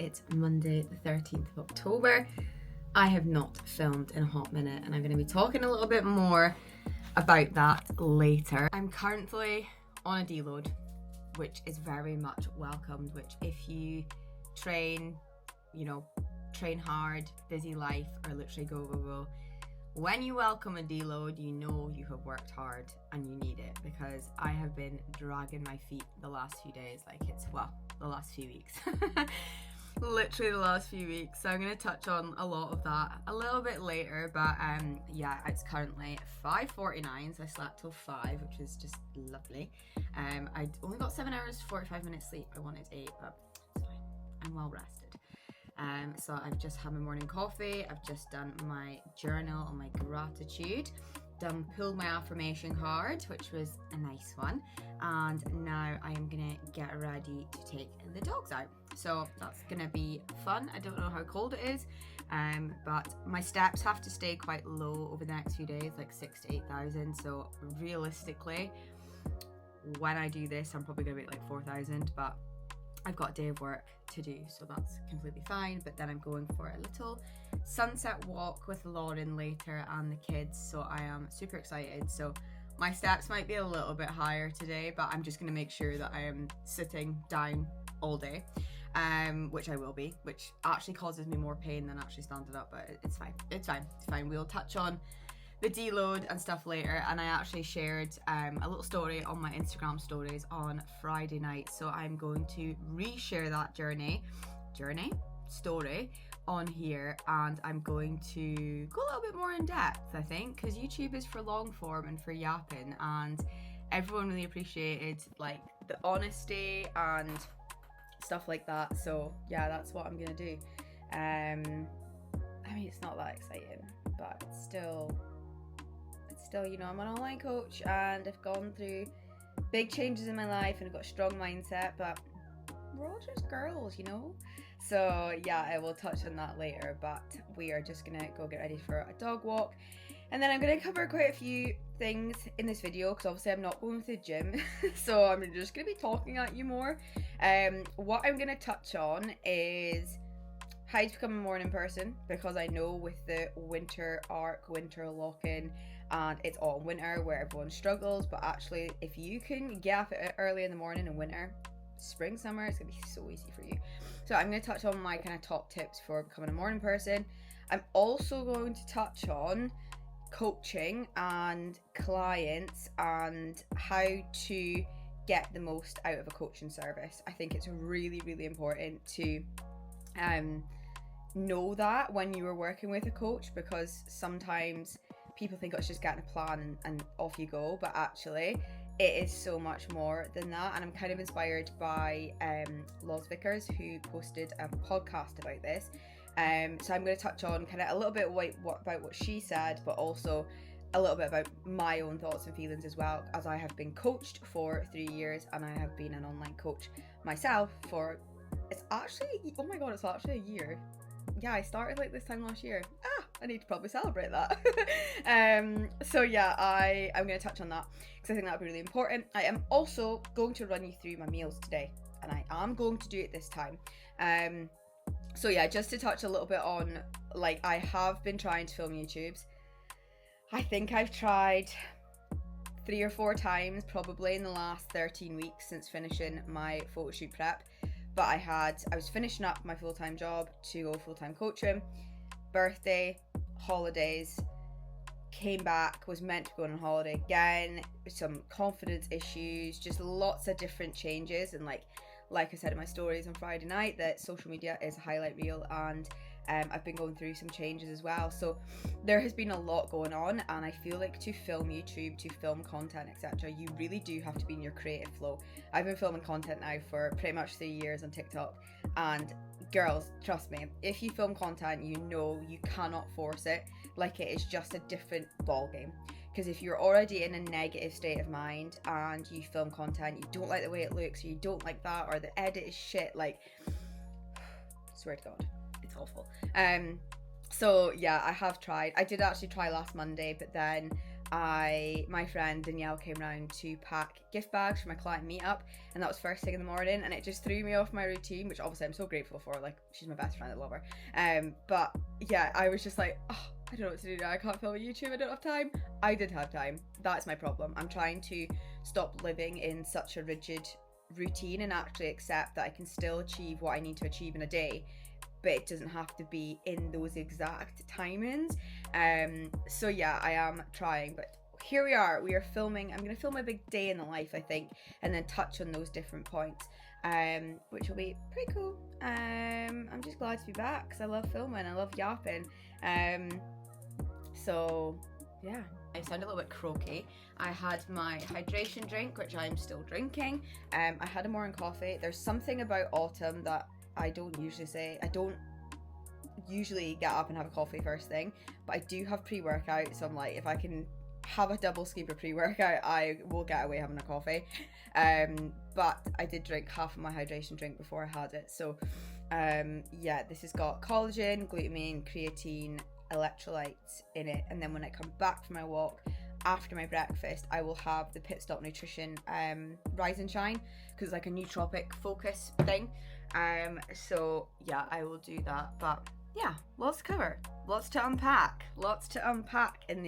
It's Monday the 13th of October. I have not filmed in a hot minute and I'm going to be talking a little bit more about that later. I'm currently on a deload, which is very much welcomed, which if you train, train hard, busy life, or literally go, when you welcome a deload, you know you have worked hard and you need it, because I have been dragging my feet the last few days, the last few weeks. Literally the last few weeks. So I'm going to touch on a lot of that a little bit later, but yeah, it's currently 5:49, so I slept till 5, which is just lovely. I only got 7 hours 45 minutes sleep. I wanted 8, but it's fine. I'm well rested. So I've just had my morning coffee, I've just done my journal on my gratitude, pulled my affirmation card, which was a nice one, and now I am gonna get ready to take the dogs out. So that's gonna be fun. I don't know how cold it is, but my steps have to stay quite low over the next few days, like 6,000 to 8,000. So realistically, when I do this, I'm probably gonna be at like 4,000, but I've got a day of work to do, so that's completely fine. But then I'm going for a little sunset walk with Lauren later and the kids, so I am super excited. So my steps might be a little bit higher today, but I'm just going to make sure that I am sitting down all day, which I will be, which actually causes me more pain than actually standing up, but it's fine. We'll touch on the deload and stuff later, and I actually shared a little story on my Instagram stories on Friday night, so I'm going to reshare that story on here, and I'm going to go a little bit more in depth, I think, because YouTube is for long form and for yapping, and everyone really appreciated like the honesty and stuff like that. So yeah, that's what I'm gonna do. I mean, it's not that exciting, but it's still, I'm an online coach and I've gone through big changes in my life and I've got a strong mindset, but we're all just girls, So yeah, I will touch on that later, but we are just gonna go get ready for a dog walk, and then I'm gonna cover quite a few things in this video because obviously I'm not going to the gym so I'm just gonna be talking at you more. What I'm gonna touch on is how to become a morning person, because I know with the winter lock-in, and it's all winter where everyone struggles, but actually if you can get up early in the morning in winter, spring, summer, it's gonna be so easy for you. So I'm going to touch on my kind of top tips for becoming a morning person. I'm also going to touch on coaching and clients and how to get the most out of a coaching service. I think it's really, really important to know that when you are working with a coach, because sometimes people think it's just getting a plan and off you go, but actually it is so much more than that. And I'm kind of inspired by Loz Vickers, who posted a podcast about this. So I'm going to touch on kind of a little bit about what she said, but also a little bit about my own thoughts and feelings as well, as I have been coached for 3 years and I have been an online coach myself for, it's actually a year. Yeah, I started like this time last year. I need to probably celebrate that. So yeah, I'm going to touch on that because I think that would be really important. I am also going to run you through my meals today, and I am going to do it this time. So yeah, just to touch a little bit on, like, I have been trying to film YouTubes. I think I've tried 3 or 4 times probably in the last 13 weeks since finishing my photo shoot prep. But I was finishing up my full-time job to go full-time coaching, birthday, holidays, came back, was meant to go on holiday again, some confidence issues, just lots of different changes. And like I said in my stories on Friday night, that social media is a highlight reel, and I've been going through some changes as well. So there has been a lot going on, and I feel like to film YouTube, to film content, etc., you really do have to be in your creative flow. I've been filming content now for pretty much 3 years on TikTok, and girls, trust me, if you film content, you cannot force it. Like, it is just a different ball game. Because if you're already in a negative state of mind and you film content, you don't like the way it looks, or you don't like that, or the edit is shit, like, swear to God, it's awful. So yeah, I have tried. I did actually try last Monday, but then my friend Danielle came round to pack gift bags for my client meetup, and that was first thing in the morning, and it just threw me off my routine, which obviously I'm so grateful for. Like, she's my best friend, I love her. But yeah, I was just like, oh, I don't know what to do now. I can't film YouTube, I don't have time. I did have time. That's my problem. I'm trying to stop living in such a rigid routine and actually accept that I can still achieve what I need to achieve in a day, but it doesn't have to be in those exact timings. So yeah, I am trying, but here we are filming. I'm gonna film a big day in the life, I think, and then touch on those different points, which will be pretty cool. I'm just glad to be back because I love filming, I love yapping. So yeah, I sound a little bit croaky. I had my hydration drink, which I'm still drinking. I had a morning coffee. There's something about autumn that I don't usually say. I don't usually get up and have a coffee first thing, but I do have pre-workout, so I'm like, if I can have a double scoop of pre-workout, I will get away having a coffee. But I did drink half of my hydration drink before I had it. So yeah, this has got collagen, glutamine, creatine, electrolytes in it, and then when I come back from my walk after my breakfast, I will have the Pit Stop Nutrition Rise and Shine, because it's like a nootropic focus thing. So yeah, I will do that. But yeah, lots to cover, lots to unpack in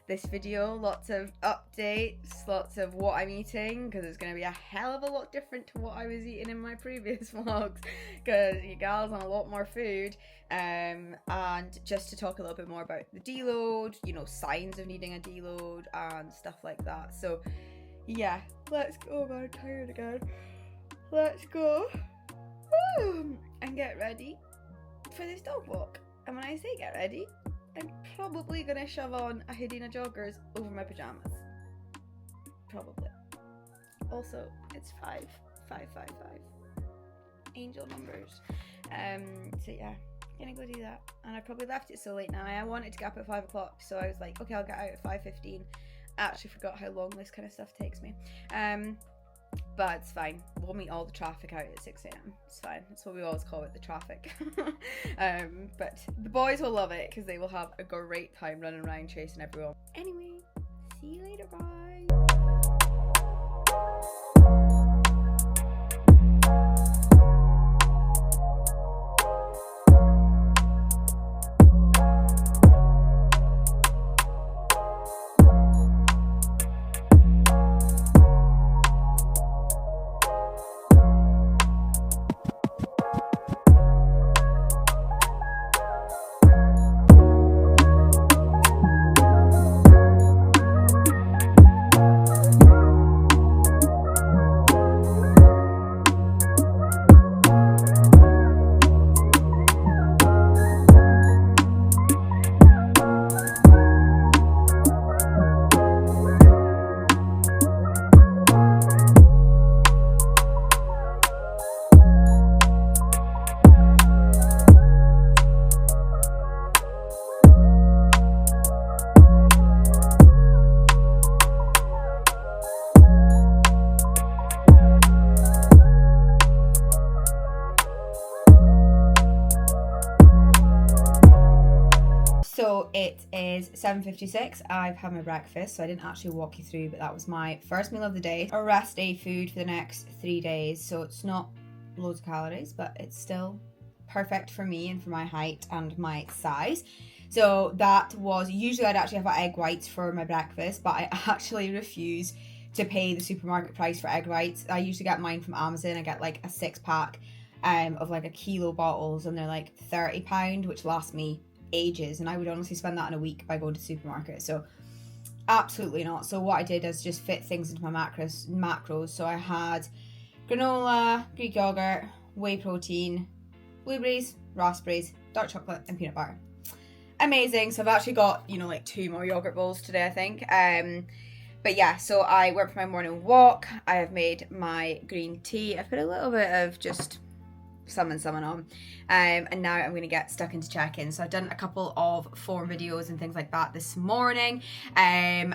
this video. Lots of updates, lots of what I'm eating, because it's going to be a hell of a lot different to what I was eating in my previous vlogs, because you gals on a lot more food. And just to talk a little bit more about the deload, you know, signs of needing a deload and stuff like that. So yeah, let's go. Oh man, I'm tired again. Let's go and get ready for this dog walk. And when I say get ready, I'm probably gonna shove on a hoodie and a joggers over my pajamas. Probably. Also, it's 5:55. Angel numbers. So yeah, gonna go do that. And I probably left it so late now. I wanted to get up at 5 o'clock, so I was like, okay, I'll get out at 5:15. Actually forgot how long this kind of stuff takes me. But it's fine. We'll meet all the traffic out at 6 a.m. It's fine. That's what we always call it, the traffic. But the boys will love it because they will have a great time running around chasing everyone. Anyway, see you later. Bye. So it is 7:56. I've had my breakfast, so I didn't actually walk you through, but that was my first meal of the day. A rest day food for the next 3 days, so it's not loads of calories, but it's still perfect for me and for my height and my size. So that was, usually I'd actually have egg whites for my breakfast, but I actually refuse to pay the supermarket price for egg whites. I usually get mine from Amazon. I get like a 6-pack of like a kilo bottles, and they're like £30, which lasts me ages, and I would honestly spend that in a week by going to the supermarket. So absolutely not. So what I did is just fit things into my macros. So I had granola, Greek yogurt, whey protein, blueberries, raspberries, dark chocolate, and peanut butter. Amazing. So I've actually got, you know, like 2 more yogurt bowls today, I think. But yeah, so I went for my morning walk. I have made my green tea. I've put a little bit of just some on, and now I'm going to get stuck into check-ins. So I've done a couple of form videos and things like that this morning, and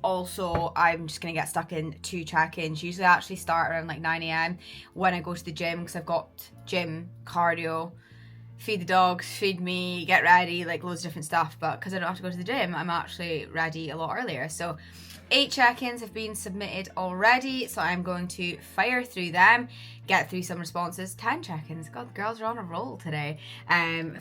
also I'm just going to get stuck into check-ins. Usually I actually start around like 9 a.m. when I go to the gym, because I've got gym, cardio, feed the dogs, feed me, get ready, like loads of different stuff. But because I don't have to go to the gym, I'm actually ready a lot earlier. So 8 check-ins have been submitted already, so I'm going to fire through them, get through some responses. 10 check-ins. God, the girls are on a roll today.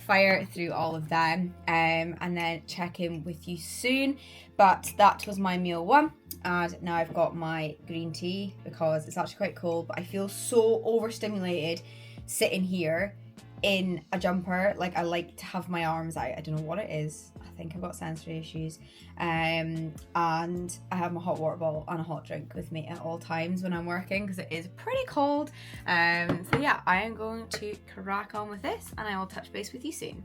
Fire through all of them, and then check in with you soon. But that was my meal 1, and now I've got my green tea because it's actually quite cold, but I feel so overstimulated sitting here in a jumper. Like, I like to have my arms out. I don't know what it is. I think I've got sensory issues. And I have my hot water bottle and a hot drink with me at all times when I'm working because it is pretty cold. So yeah, I am going to crack on with this, and I will touch base with you soon.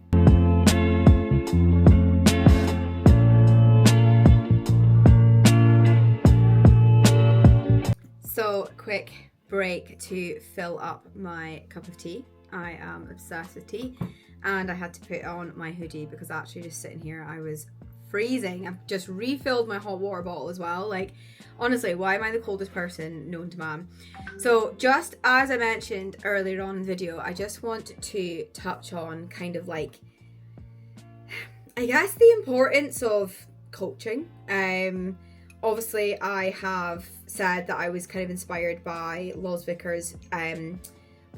So, quick break to fill up my cup of tea. I am obsessed with tea, and I had to put on my hoodie because actually just sitting here I was freezing. I've just refilled my hot water bottle as well. Like, honestly, why am I the coldest person known to man? So just as I mentioned earlier on in the video, I just want to touch on kind of like, I guess, the importance of coaching. Obviously I have said that I was kind of inspired by Loz Vickers'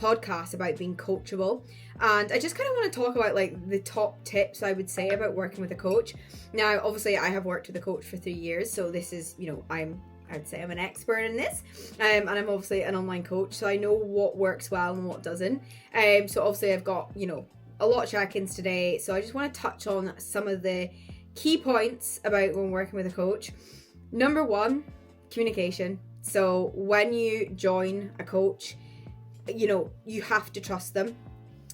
podcast about being coachable, and I just kind of want to talk about like the top tips I would say about working with a coach. Now, obviously I have worked with a coach for 3 years, so this is, you know, I would say I'm an expert in this, and I'm obviously an online coach, so I know what works well and what doesn't. So obviously I've got, you know, a lot of check-ins today, so I just want to touch on some of the key points about when working with a coach. Number 1, communication. So when you join a coach, you know, you have to trust them.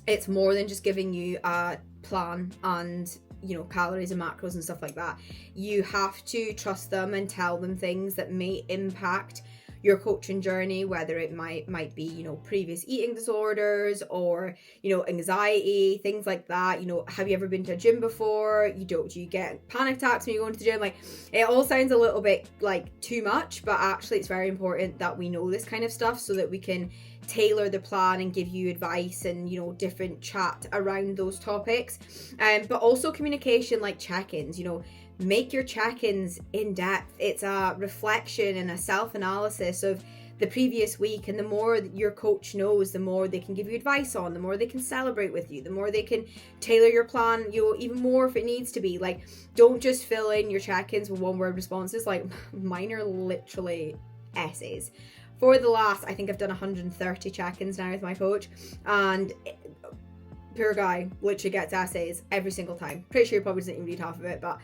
It's more than just giving you a plan and, you know, calories and macros and stuff like that. You have to trust them and tell them things that may impact your coaching journey, whether it might be, you know, previous eating disorders or, you know, anxiety, things like that. You know, have you ever been to a gym before? Do you get panic attacks when you go into the gym? Like, it all sounds a little bit like too much, but actually it's very important that we know this kind of stuff so that we can tailor the plan and give you advice and, you know, different chat around those topics. But also communication, like check-ins, you know, make your check-ins in depth. It's a reflection and a self-analysis of the previous week, and the more your coach knows, the more they can give you advice on, the more they can celebrate with you, the more they can tailor your plan, you know, even more if it needs to be. Like, don't just fill in your check-ins with one-word responses. Like, mine are literally essays. For the last, I think I've done 130 check-ins now with my coach, and poor guy literally gets essays every single time. Pretty sure he probably doesn't even read half of it, but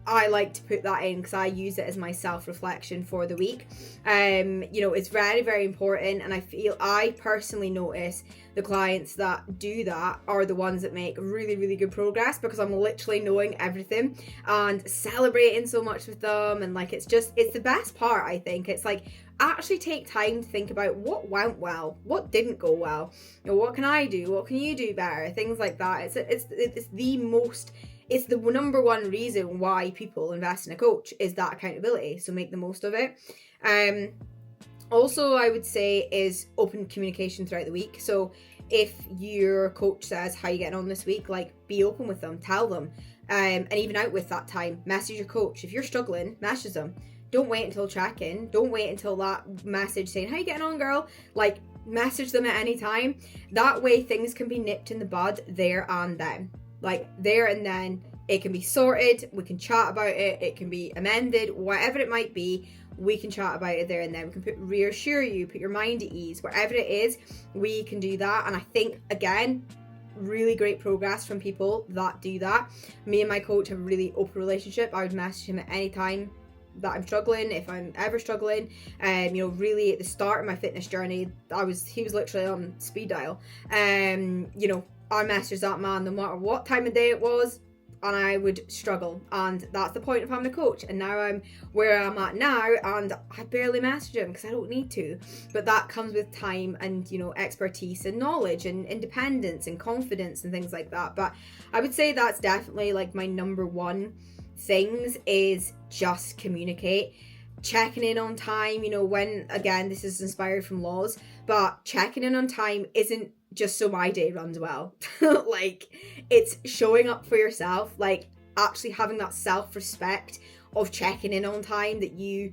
I like to put that in because I use it as my self-reflection for the week. You know, it's very, very important, and I personally notice the clients that do that are the ones that make really, really good progress, because I'm literally knowing everything and celebrating so much with them, and like, it's the best part. I think it's like, actually take time to think about what went well, what didn't go well, you know, what can I do, what can you do better, things like that. It's the number 1 reason why people invest in a coach, is that accountability. So make the most of it. Also, I would say is open communication throughout the week. So if your coach says, how are you getting on this week? Like, be open with them, tell them. And even out with that time, message your coach. If you're struggling, message them. Don't wait until check-in. Don't wait until that message saying, how you getting on, girl? Like, message them at any time. That way things can be nipped in the bud there and then. Like, there and then, it can be sorted, we can chat about it, it can be amended, whatever it might be, we can chat about it there and then. We can reassure you, put your mind at ease, wherever it is, we can do that. And I think, again, really great progress from people that do that. Me and my coach have a really open relationship. I would message him at any time that I'm struggling, if I'm ever struggling. You know, really at the start of my fitness journey, he was literally on speed dial. You know, I messaged that man no matter what time of day it was, and I would struggle, and that's the point of having a coach. And now I'm where I'm at now, and I barely message him because I don't need to, but that comes with time and, you know, expertise and knowledge and independence and confidence and things like that. But I would say that's definitely like my number 1 things, is just communicate. Checking in on time, you know, when, again, this is inspired from Loz, but checking in on time isn't just so my day runs well. Like, it's showing up for yourself, like actually having that self-respect of checking in on time, that you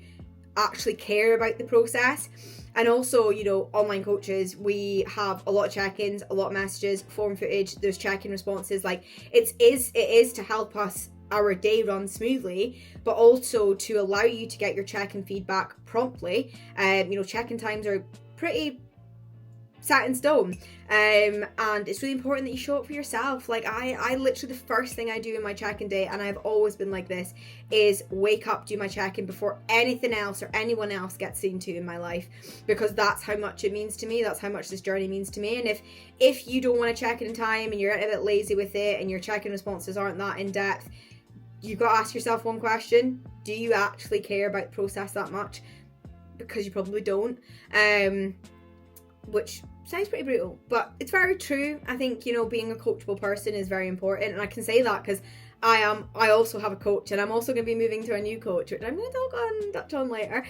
actually care about the process. And also, you know, online coaches, we have a lot of check-ins, a lot of messages, form footage, there's check-in responses. Like, it is to help us, our day run smoothly, but also to allow you to get your check-in feedback promptly. You know, check-in times are pretty set in stone, and it's really important that you show up for yourself. Like, I literally, the first thing I do in my check-in day, and I've always been like this, is wake up, do my check-in before anything else or anyone else gets seen to in my life, because that's how much it means to me, that's how much this journey means to me. And if you don't want to check in time and you're a bit lazy with it and your check-in responses aren't that in depth, you've got to ask yourself one question: do you actually care about the process that much? Because you probably don't, which sounds pretty brutal, but it's very true. I think, you know, being a coachable person is very important, and I can say that because I also have a coach, and I'm also going to be moving to a new coach, which I'm going to touch on later.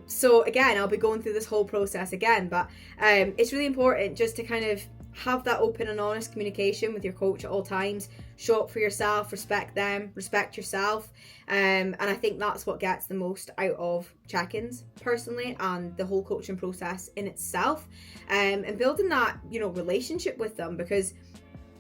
So again, I'll be going through this whole process again, but it's really important just to kind of have that open and honest communication with your coach at all times. Show up for yourself, respect them, respect yourself, and I think that's what gets the most out of check-ins personally, and the whole coaching process in itself, and building that, you know, relationship with them, because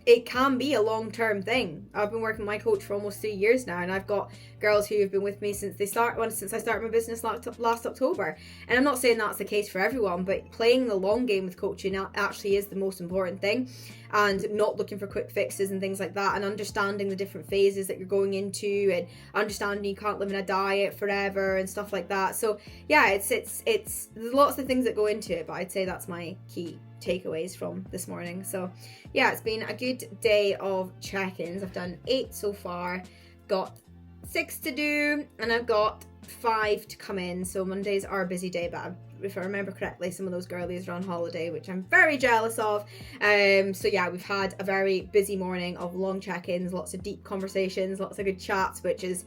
it can be a long-term thing. I've been working with my coach for almost 3 years now, and I've got girls who have been with me since I started my business last October. And I'm not saying that's the case for everyone, but playing the long game with coaching actually is the most important thing, and not looking for quick fixes and things like that, and understanding the different phases that you're going into, and understanding you can't live in a diet forever and stuff like that. So yeah, it's there's lots of things that go into it, but I'd say that's my key takeaways from this morning. So yeah, it's been a good day of check-ins. I've done 8 so far, got 6 to do, and I've got 5 to come in. So Mondays are a busy day, but if I remember correctly, some of those girlies are on holiday, which I'm very jealous of. So yeah, we've had a very busy morning of long check-ins, lots of deep conversations, lots of good chats, which is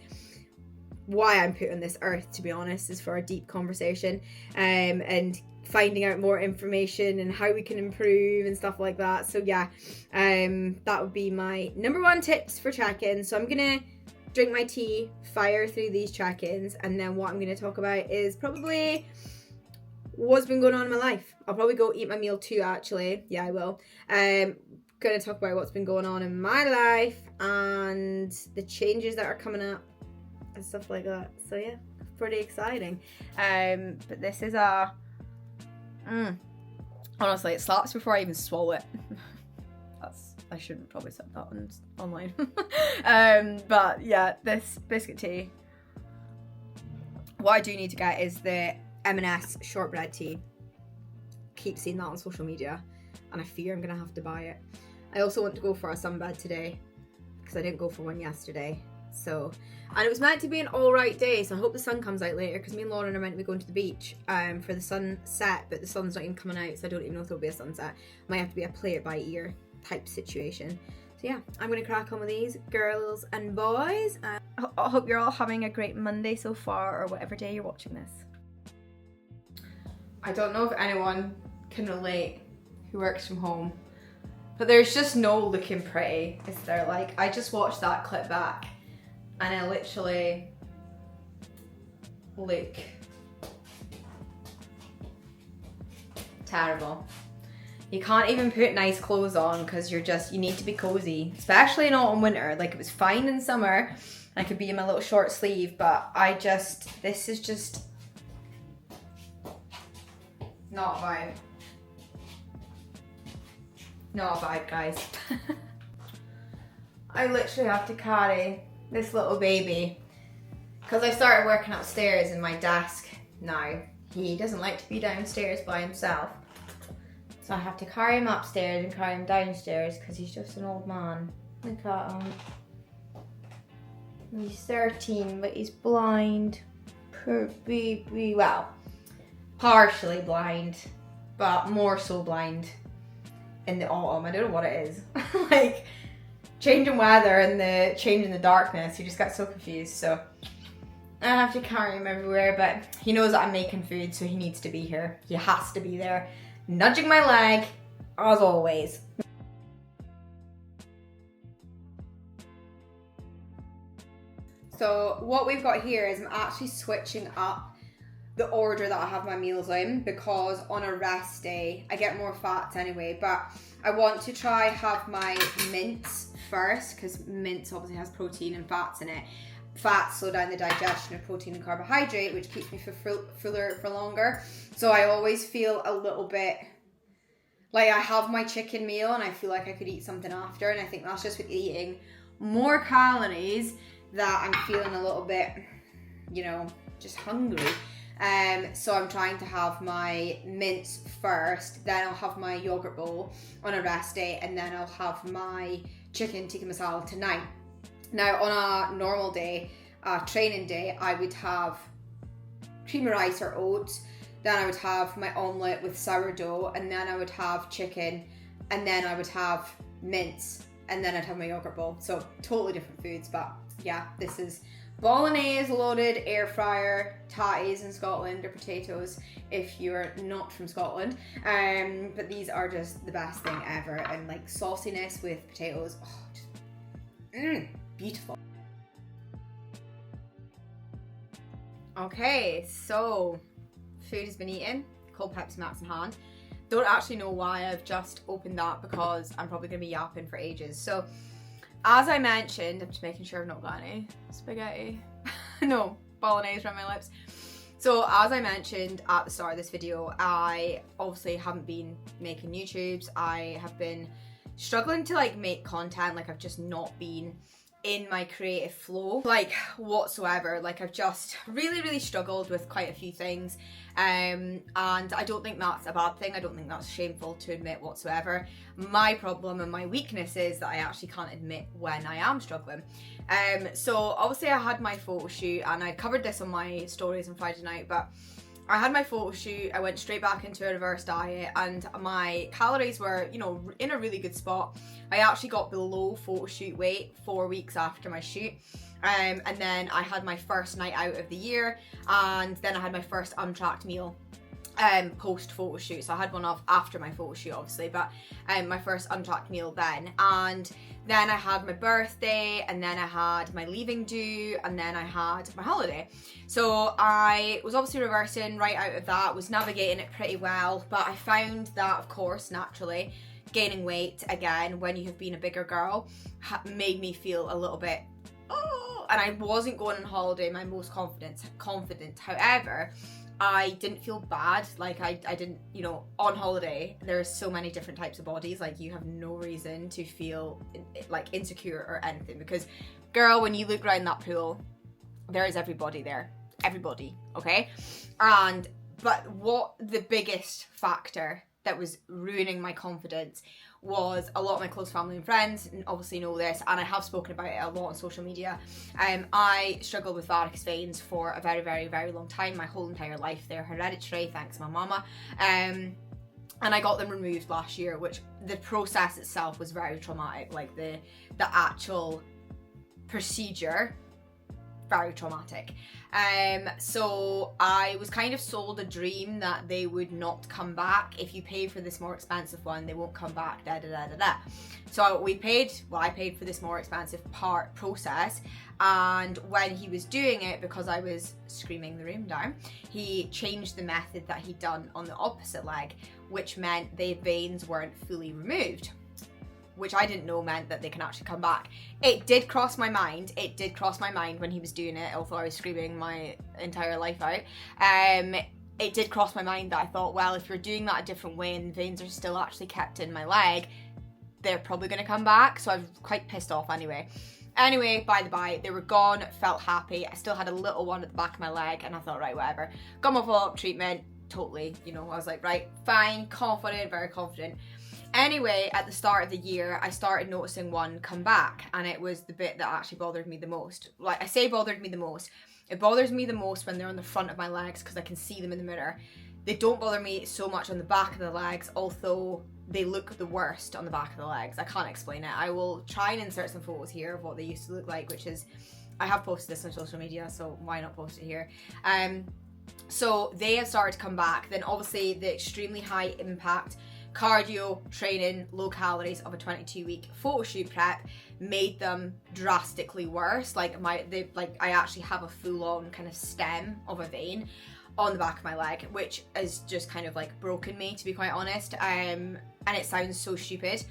why I'm put on this earth, to be honest, is for a deep conversation, and finding out more information and how we can improve and stuff like that. So yeah, that would be my number 1 tips for check-ins. So I'm gonna drink my tea, fire through these check-ins, and then what I'm gonna talk about is probably what's been going on in my life. I'll probably go eat my meal too, actually. Yeah, I will. Gonna talk about what's been going on in my life and the changes that are coming up and stuff like that. So yeah, pretty exciting. But this is a honestly, it slaps before I even swallow it. I shouldn't probably say that online. But yeah, this biscuit tea. What I do need to get is the M&S shortbread tea. Keep seeing that on social media, and I fear I'm gonna have to buy it. I also want to go for a sunbed today, because I didn't go for one yesterday. So, and it was meant to be an alright day, so I hope the sun comes out later, because me and Lauren are meant to be going to the beach for the sunset, but the sun's not even coming out, so I don't even know if there'll be a sunset. Might have to be a play it by ear type situation. So yeah, I'm going to crack on with these, girls and boys. I hope you're all having a great Monday so far, or whatever day you're watching this. I don't know if anyone can relate who works from home, but there's just no looking pretty, is there? Like, I just watched that clip back, and I literally look terrible. You can't even put nice clothes on because you need to be cozy, especially in autumn winter. Like, it was fine in summer, I could be in my little short sleeve, but this is just not a vibe. Not a vibe, guys. I literally have to carry this little baby because I started working upstairs in my desk now. He doesn't like to be downstairs by himself. So I have to carry him upstairs and carry him downstairs because he's just an old man. Look at him. He's 13, but he's blind. Poor baby. Well, partially blind, but more so blind in the autumn. I don't know what it is. Like, changing weather and the change in the darkness, you just get so confused. So I have to carry him everywhere, but he knows that I'm making food, so he needs to be here. He has to be there, nudging my leg as always. So what we've got here is I'm actually switching up the order that I have my meals in, because on a rest day I get more fats anyway, but I want to try have my mince first, because mince obviously has protein and fats in it. Fats slow down the digestion of protein and carbohydrate, which keeps me fuller for longer. So I always feel a little bit like I have my chicken meal and I feel like I could eat something after, and I think that's just with eating more calories that I'm feeling a little bit, you know, just hungry. So I'm trying to have my mince first, then I'll have my yogurt bowl on a rest day, and then I'll have my chicken tikka masala tonight. Now on a normal day, training day, I would have cream of rice or oats, then I would have my omelette with sourdough, and then I would have chicken, and then I would have mince, and then I'd have my yogurt bowl. So totally different foods, but yeah, this is bolognese loaded air fryer tatties in Scotland, or potatoes if you're not from Scotland. But these are just the best thing ever, and like sauciness with potatoes, oh, just, beautiful. Okay, so food has been eaten, cold Pepsi Max in hand. Don't actually know why I've just opened that, because I'm probably gonna be yapping for ages. So as I mentioned, I'm just making sure I've not got any spaghetti. No, bolognese around my lips. So as I mentioned at the start of this video, I obviously haven't been making YouTubes. I have been struggling to like make content. Like I've just not been in my creative flow like whatsoever. Like I've just really struggled with quite a few things, and I don't think that's a bad thing. I don't think that's shameful to admit whatsoever. My problem and my weakness is that I actually can't admit when I am struggling. So obviously I had my photo shoot, and I covered this on my stories on Friday night, but I had my photo shoot, I went straight back into a reverse diet, and my calories were, you know, in a really good spot. I actually got below photo shoot weight 4 weeks after my shoot. And then I had my first night out of the year, and then I had my first untracked meal post photo shoot. So I had one off after my photo shoot obviously, but my first untracked meal then. And then I had my birthday, and then I had my leaving due, and then I had my holiday. So I was obviously reversing right out of that, was navigating it pretty well, but I found that of course naturally gaining weight again when you have been a bigger girl made me feel a little bit and I wasn't going on holiday my most confident. However, I didn't feel bad. Like I didn't, you know, on holiday there's so many different types of bodies, like you have no reason to feel like insecure or anything, because girl, when you look around that pool, there is everybody there, everybody, okay? But what the biggest factor that was ruining my confidence was a lot of my close family and friends obviously know this, and I have spoken about it a lot on social media. I struggled with varicose veins for a very long time, my whole entire life. They're hereditary, thanks to my mama. And I got them removed last year, which the process itself was very traumatic. Like the actual procedure, very traumatic. So I was kind of sold a dream that they would not come back. If you pay for this more expensive one, they won't come back, So I paid for this more expensive process, and when he was doing it, because I was screaming the room down, he changed the method that he'd done on the opposite leg, which meant the veins weren't fully removed, which I didn't know meant that they can actually come back. It did cross my mind. It did cross my mind when he was doing it, although I was screaming my entire life out. It did cross my mind that I thought, well, if you're doing that a different way and the veins are still actually kept in my leg, they're probably gonna come back. So I was quite pissed off anyway. Anyway, by the by, they were gone, felt happy. I still had a little one at the back of my leg, and I thought, right, whatever. Got my follow-up treatment, totally, you know, I was like, right, fine, confident, very confident. Anyway, at the start of the year, I started noticing one come back, and it was the bit that actually bothered me the most. Like, I say bothered me the most. It bothers me the most when they're on the front of my legs, because I can see them in the mirror. They don't bother me so much on the back of the legs, although they look the worst on the back of the legs. I can't explain it. I will try and insert some photos here of what they used to look like, which is, I have posted this on social media, so why not post it here? So they have started to come back. Then obviously the extremely high impact cardio training, low calories of a 22-week photo shoot prep made them drastically worse. Like I actually have a full-on kind of stem of a vein on the back of my leg, which is just kind of like broken me, to be quite honest. And it sounds so stupid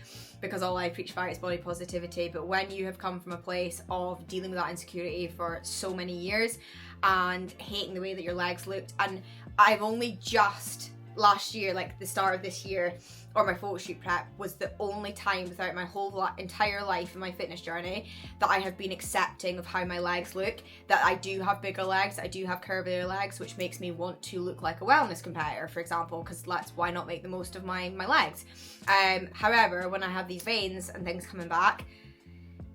because all I preach about is body positivity, but when you have come from a place of dealing with that insecurity for so many years and hating the way that your legs looked, and I've only just last year, like the start of this year, or my photo shoot prep was the only time throughout my whole entire life in my fitness journey that I have been accepting of how my legs look, that I do have bigger legs, I do have curvier legs, which makes me want to look like a wellness competitor, for example, because why not make the most of my legs. However, when I have these veins and things coming back,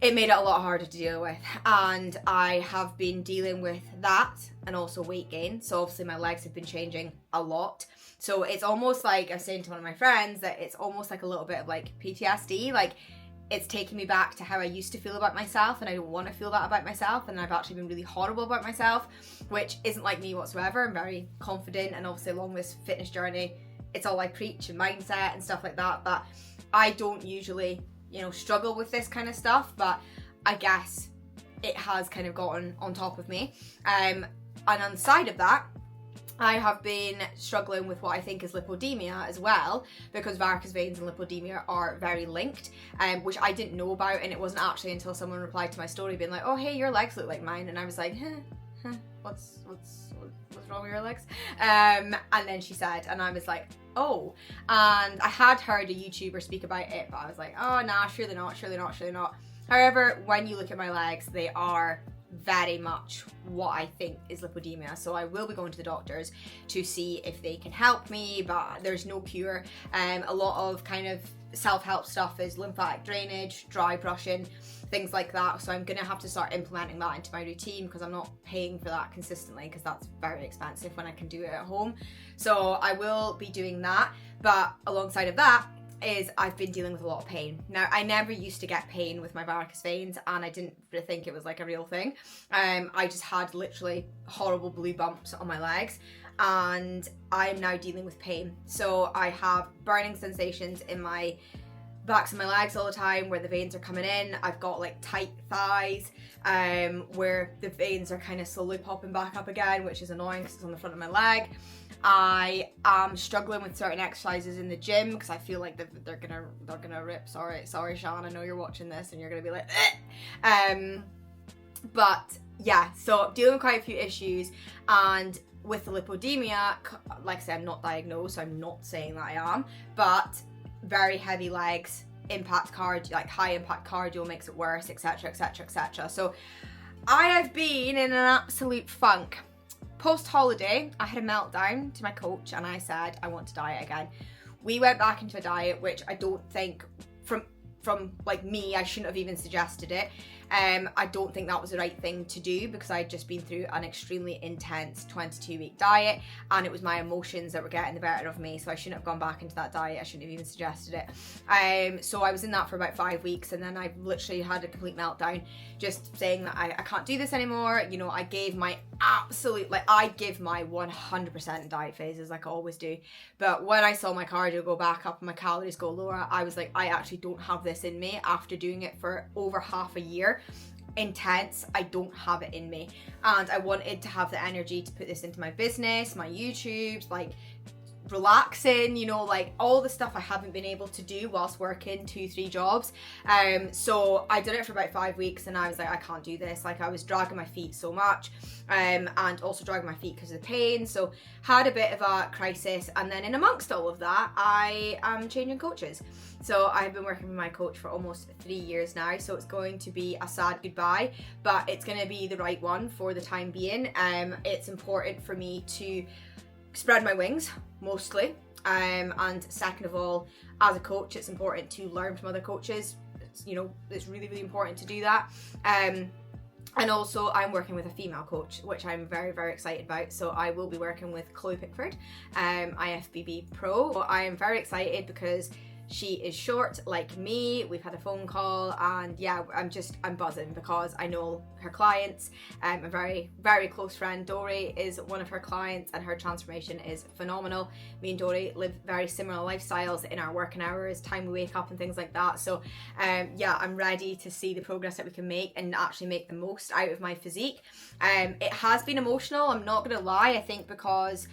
it made it a lot harder to deal with, and I have been dealing with that and also weight gain. So obviously my legs have been changing a lot. So it's almost like, I was saying to one of my friends that it's almost like a little bit of like PTSD, like it's taking me back to how I used to feel about myself, and I don't want to feel that about myself, and I've actually been really horrible about myself, which isn't like me whatsoever. I'm very confident, and obviously along this fitness journey, it's all I preach and mindset and stuff like that, but I don't usually, struggle with this kind of stuff, but I guess it has kind of gotten on top of me. And on the side of that, I have been struggling with what I think is lipodemia as well, because varicose veins and lipodemia are very linked, which I didn't know about, and it wasn't actually until someone replied to my story being like, oh hey, your legs look like mine, and I was like, what's wrong with your legs? And then she said, and I was like, oh, and I had heard a YouTuber speak about it, but I was like, oh nah, surely not. However, when you look at my legs, they are very much what I think is lipodemia, so I will be going to the doctors to see if they can help me, but there's no cure. A lot of kind of self-help stuff is lymphatic drainage, dry brushing, things like that, so I'm gonna have to start implementing that into my routine because I'm not paying for that consistently, because that's very expensive when I can do it at home. So I will be doing that, but alongside of that is I've been dealing with a lot of pain. Now, I never used to get pain with my varicose veins, and I didn't think it was like a real thing. I just had literally horrible blue bumps on my legs, and I'm now dealing with pain. So I have burning sensations in my backs of my legs all the time where the veins are coming in. I've got like tight thighs where the veins are kind of slowly popping back up again, which is annoying because it's on the front of my leg. I am struggling with certain exercises in the gym because I feel like they're gonna rip. Sorry Sean, I know you're watching this and you're gonna be like but yeah, so dealing with quite a few issues, and with the lipodemia, like I said, I'm not diagnosed, so I'm not saying that I am, but very heavy legs, impact cardio, like high impact cardio makes it worse, etc. So I have been in an absolute funk. Post-holiday, I had a meltdown to my coach and I said, I want to diet again. We went back into a diet, which I don't think, from like me, I shouldn't have even suggested it. I don't think that was the right thing to do because I'd just been through an extremely intense 22-week diet, and it was my emotions that were getting the better of me, so I shouldn't have gone back into that diet. I shouldn't have even suggested it. So I was in that for about 5 weeks, and then I literally had a complete meltdown, just saying that I can't do this anymore. I gave my absolute, I give my 100% diet phases like I always do, but when I saw my cardio go back up and my calories go lower, I was like, I actually don't have this in me after doing it for over half a year. Intense, I don't have it in me, and I wanted to have the energy to put this into my business, my YouTubes, like relaxing, like all the stuff I haven't been able to do whilst working 2-3 jobs. So I did it for about 5 weeks, and I was like, I can't do this. Like, I was dragging my feet so much, and also dragging my feet because of the pain. So had a bit of a crisis, and then in amongst all of that, I am changing coaches. So I've been working with my coach for almost 3 years now, so it's going to be a sad goodbye, but it's going to be the right one for the time being. It's important for me to spread my wings, mostly, and second of all, as a coach, it's important to learn from other coaches. It's really, really important to do that. And also, I'm working with a female coach, which I'm very, very excited about. So I will be working with Chloe Pickford, IFBB Pro. I am very excited because She is short like me. We've had a phone call, and yeah, I'm buzzing because I know her clients. A very, very close friend, Dory, is one of her clients, and her transformation is phenomenal. Me and Dory live very similar lifestyles in our working hours, time we wake up and things like that. So yeah, I'm ready to see the progress that we can make and actually make the most out of my physique. It has been emotional, I'm not gonna lie. I think because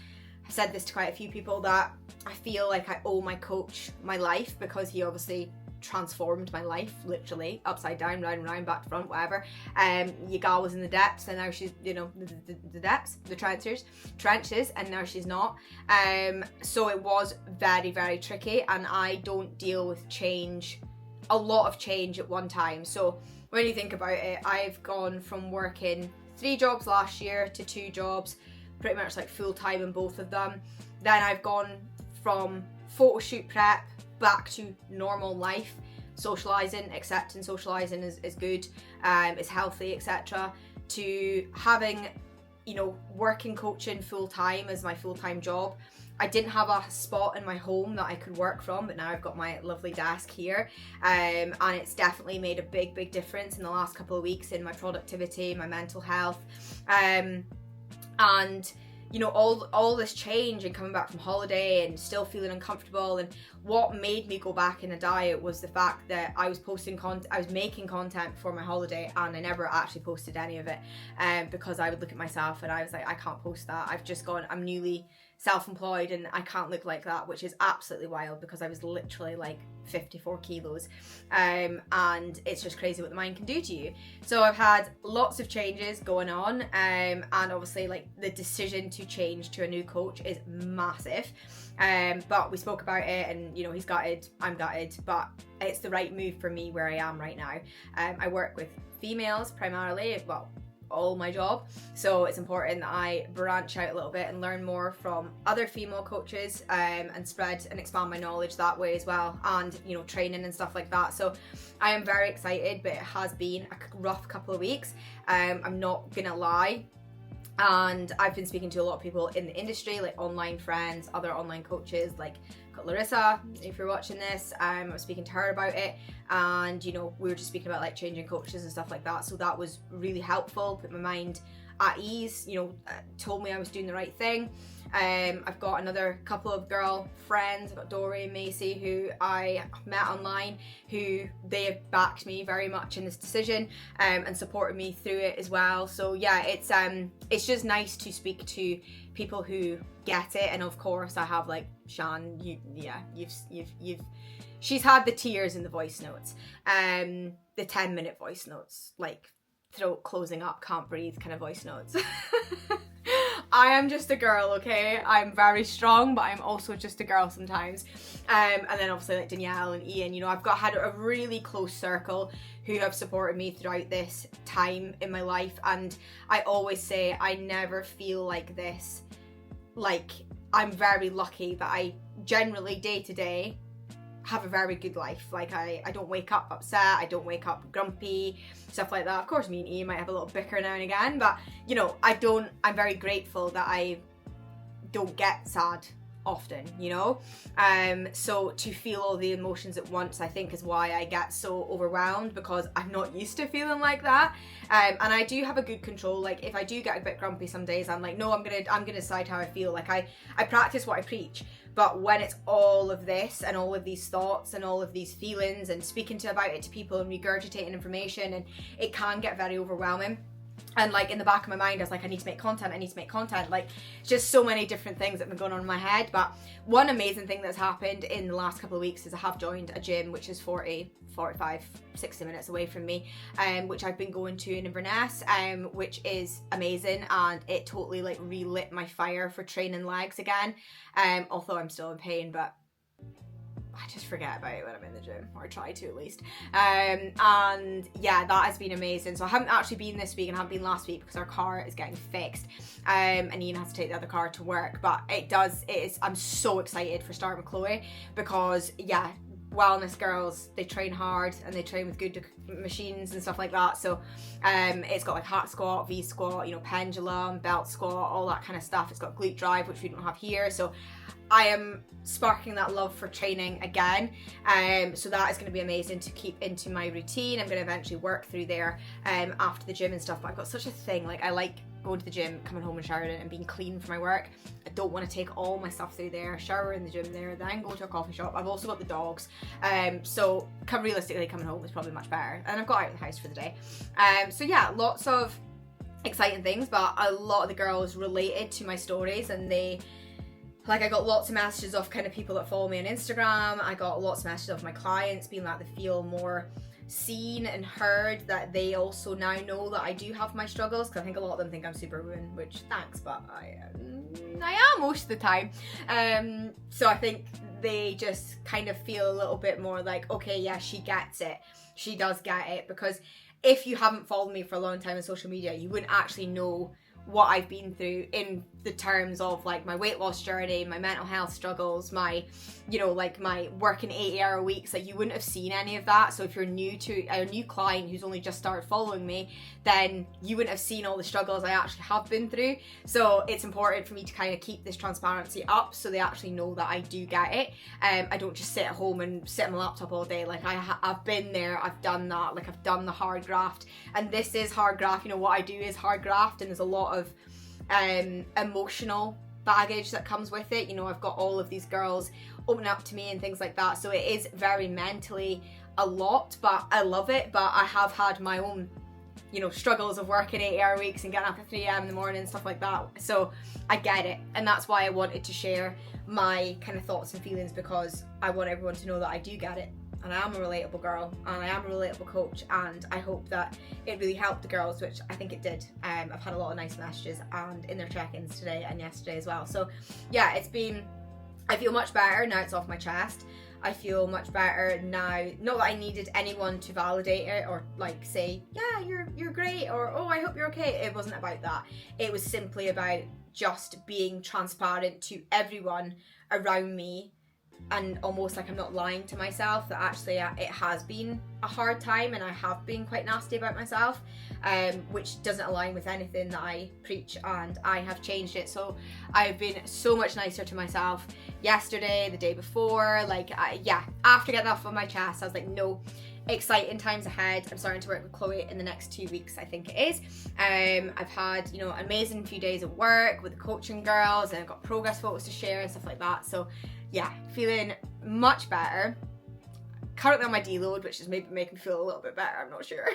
I've said this to quite a few people, that I feel like I owe my coach my life, because he obviously transformed my life, literally upside down, round and round, back to front, whatever. Your gal was in the depths, and now she's, you know, the depths, the trenches, and now she's not. So it was very, very tricky, and I don't deal with change, a lot of change at one time. So when you think about it, I've gone from working 3 jobs last year to 2 jobs, pretty much like full time in both of them. Then I've gone from photo shoot prep back to normal life, socializing, accepting socializing is good, is healthy, etc., to having, you know, working coaching full time as my full-time job. I didn't have a spot in my home that I could work from, but now I've got my lovely desk here, and it's definitely made a big difference in the last couple of weeks in my productivity, my mental health, and you know, all this change and coming back from holiday and still feeling uncomfortable. And what made me go back in a diet was the fact that I was making content before my holiday, and I never actually posted any of it, because I would look at myself and I was like, I can't post that. I'm newly self-employed and I can't look like that, which is absolutely wild, because I was literally like 54 kilos, and it's just crazy what the mind can do to you. So I've had lots of changes going on, and obviously like the decision to change to a new coach is massive, but we spoke about it, and you know, he's gutted, I'm gutted, but it's the right move for me where I am right now. I work with females primarily, well, all my job, so it's important that I branch out a little bit and learn more from other female coaches, and spread and expand my knowledge that way as well, and you know, training and stuff like that. So I am very excited, but it has been a rough couple of weeks, I'm not gonna lie. And I've been speaking to a lot of people in the industry, like online friends, other online coaches, like got Larissa, if you're watching this, I was speaking to her about it, and you know, we were just speaking about like changing coaches and stuff like that. So that was really helpful, put my mind at ease, you know, told me I was doing the right thing. I've got another couple of girl friends, I've got Dory and Macy, who I met online, who they have backed me very much in this decision, and supported me through it as well. So yeah, it's just nice to speak to people who get it. And of course I have like Shan, she's had the tears in the voice notes, the 10-minute voice notes, like throat closing up, can't breathe kind of voice notes. I am just a girl, okay? I'm very strong, but I'm also just a girl sometimes. And then obviously like Danielle and Ian, you know, I've had a really close circle who have supported me throughout this time in my life. And I always say I never feel like this. Like, I'm very lucky that I generally day to day have a very good life. Like I don't wake up upset, I don't wake up grumpy, stuff like that. Of course me and Ian might have a little bicker now and again, but you know, I'm very grateful that I don't get sad often, you know. So to feel all the emotions at once, I think is why I get so overwhelmed, because I'm not used to feeling like that. And I do have a good control. Like if I do get a bit grumpy some days, I'm like, no, I'm gonna decide how I feel. Like I practice what I preach. But when it's all of this and all of these thoughts and all of these feelings and speaking about it to people and regurgitating information, and it can get very overwhelming. And like in the back of my mind, I was like, I need to make content. Like just so many different things that have been going on in my head. But one amazing thing that's happened in the last couple of weeks is I have joined a gym, which is 40, 45, 60 minutes away from me, which I've been going to in Inverness, which is amazing. And it totally like relit my fire for training legs again. Although I'm still in pain, but I just forget about it when I'm in the gym, or I try to at least. And yeah, that has been amazing. So I haven't actually been this week and I haven't been last week because our car is getting fixed, and Ian has to take the other car to work. But I'm so excited for starting with Chloe, because yeah, wellness girls, they train hard and they train with good machines and stuff like that. So it's got like hack squat, V squat, you know, pendulum, belt squat, all that kind of stuff. It's got glute drive, which we don't have here. So I am sparking that love for training again. So that is going to be amazing to keep into my routine. I'm going to eventually work through there after the gym and stuff. But I've got such a thing, like I like going to the gym, coming home and showering and being clean for my work. I don't want to take all my stuff through there, shower in the gym there, then go to a coffee shop. I've also got the dogs. So realistically coming home is probably much better. And I've got out of the house for the day. So yeah, lots of exciting things, but a lot of the girls related to my stories, and I got lots of messages of kind of people that follow me on Instagram. I got lots of messages of my clients being like they feel more seen and heard, that they also now know that I do have my struggles, because I think a lot of them think I'm super ruined, which thanks, but I am most of the time. So I think they just kind of feel a little bit more like, okay, yeah, she gets it. She does get it, because if you haven't followed me for a long time on social media, you wouldn't actually know what I've been through in the terms of like my weight loss journey, my mental health struggles, my, you know, like my working 80-hour weeks. Like you wouldn't have seen any of that. So if you're new to a new client who's only just started following me, then you wouldn't have seen all the struggles I actually have been through. So it's important for me to kind of keep this transparency up so they actually know that I do get it. I don't just sit at home and sit on my laptop all day. Like I've been there, I've done that, like I've done the hard graft, and this is hard graft. You know, what I do is hard graft, and there's a lot of emotional baggage that comes with it. You know, I've got all of these girls open up to me and things like that, so it is very mentally a lot, but I love it. But I have had my own, you know, struggles of working 8-hour weeks and getting up at 3 a.m. in the morning and stuff like that, so I get it. And that's why I wanted to share my kind of thoughts and feelings, because I want everyone to know that I do get it, and I am a relatable girl, and I am a relatable coach, and I hope that it really helped the girls, which I think it did. I've had a lot of nice messages and in their check-ins today and yesterday as well. So yeah, I feel much better now. It's off my chest. I feel much better now. Not that I needed anyone to validate it or like say, yeah, you're great, or oh, I hope you're okay. It wasn't about that. It was simply about just being transparent to everyone around me, and almost like I'm not lying to myself, that actually it has been a hard time and I have been quite nasty about myself, which doesn't align with anything that I preach, and I have changed it. So I've been so much nicer to myself yesterday, the day before, like after getting off of my chest, I was like, no, exciting times ahead. I'm starting to work with Chloe in the next 2 weeks, I think it is. I've had, you know, an amazing few days at work with the coaching girls, and I've got progress photos to share and stuff like that. So yeah, feeling much better. Currently on my deload, which is maybe making me feel a little bit better, I'm not sure.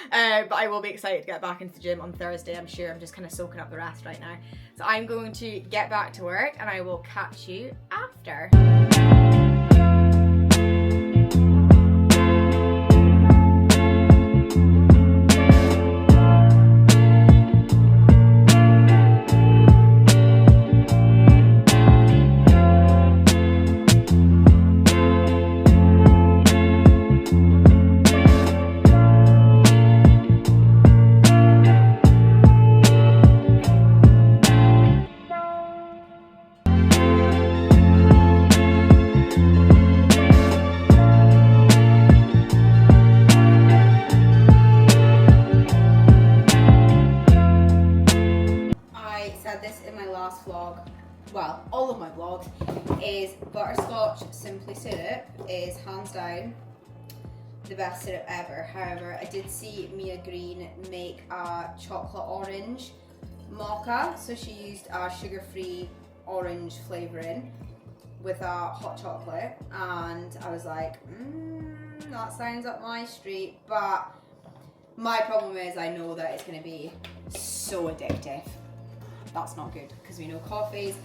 But I will be excited to get back into the gym on Thursday, I'm sure. I'm just kind of soaking up the rest right now. So I'm going to get back to work, and I will catch you after. Vlog, well, all of my vlogs, is butterscotch simply syrup is hands down the best syrup ever. However, I did see Mia Green make a chocolate orange mocha, so she used a sugar-free orange flavouring with a hot chocolate, and I was like, that sounds up my street. But my problem is I know that it's going to be so addictive. That's not good, because we know coffees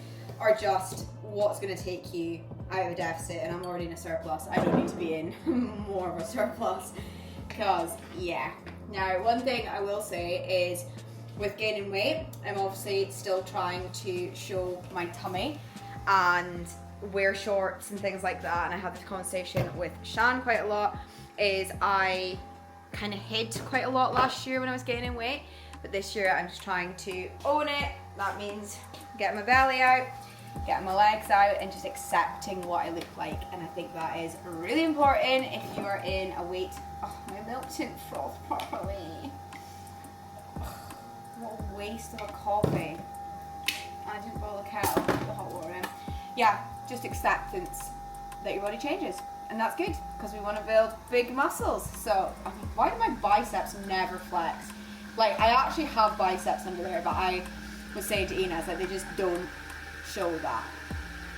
are just what's going to take you out of a deficit, and I'm already in a surplus. I don't need to be in more of a surplus, because yeah. Now, one thing I will say is with gaining weight, I'm obviously still trying to show my tummy and wear shorts and things like that, and I had this conversation with Shan quite a lot, is I kind of hid quite a lot last year when I was gaining weight, but this year I'm just trying to own it. That means getting my belly out, getting my legs out and just accepting what I look like. And I think that is really important if you are in a weight. Oh, my milk didn't froth properly. What a waste of a coffee. I didn't boil the kettle with the hot water in. Yeah, just acceptance that your body changes. And that's good, because we want to build big muscles. So, I mean, why do my biceps never flex? Like, I actually have biceps under there, but I was saying to Ina, like, they just don't show that.